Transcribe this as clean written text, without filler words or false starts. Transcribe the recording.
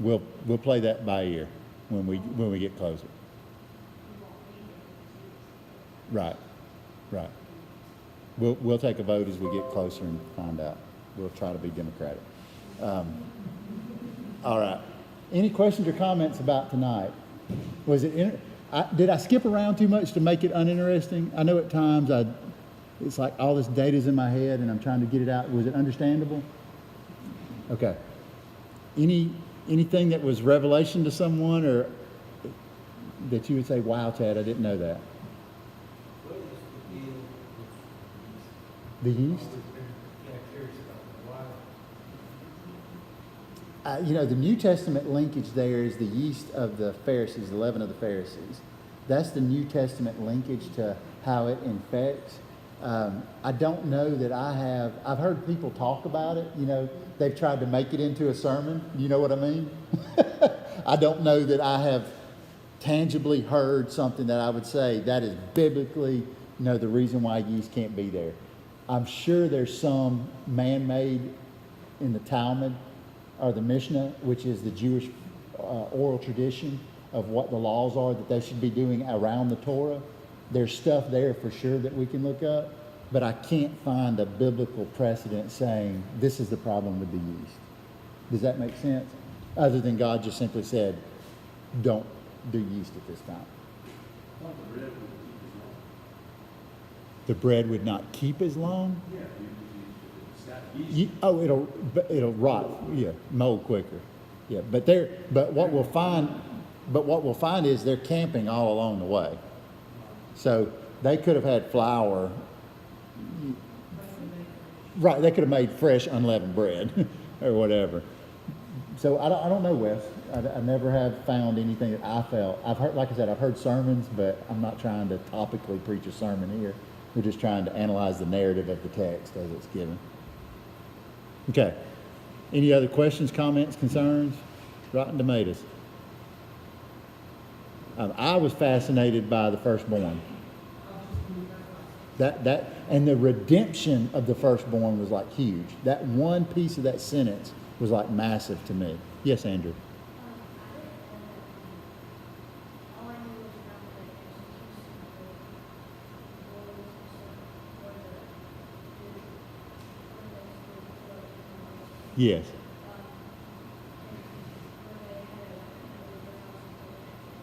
We'll play that by ear when we get closer. Right, right. We'll take a vote as we get closer and find out. We'll try to be democratic. All right. Any questions or comments about tonight? Was it? Did I skip around too much to make it uninteresting? I know at times it's like all this data's in my head and I'm trying to get it out. Was it understandable? Okay. Anything that was revelation to someone or that you would say, wow, Chad, I didn't know that? What is the deal with The yeast? curious about why. The New Testament linkage there is the yeast of the Pharisees, the leaven of the Pharisees. That's the New Testament linkage to how it infects. I don't know that I've heard people talk about it. They've tried to make it into a sermon. You know what I mean? I don't know that I have tangibly heard something that I would say that is biblically, the reason why yeast can't be there. I'm sure there's some man-made in the Talmud or the Mishnah, which is the Jewish oral tradition of what the laws are that they should be doing around the Torah. There's stuff there for sure that we can look up, but I can't find a biblical precedent saying this is the problem with the yeast. Does that make sense? Other than God just simply said, don't do yeast at this time. The bread would not keep as long? It'll rot. Yeah, mold quicker. Yeah, but what we'll find is they're camping all along the way. So they could have had flour. Right, they could have made fresh unleavened bread or whatever. So I don't know, Wes. I never have found anything that I felt. I've heard sermons, but I'm not trying to topically preach a sermon here. We're just trying to analyze the narrative of the text as it's given. Okay. Any other questions, comments, concerns? Rotten tomatoes. I was fascinated by the firstborn. That and the redemption of the firstborn was like huge. That one piece of that sentence was like massive to me. Yes, Andrew. Yes.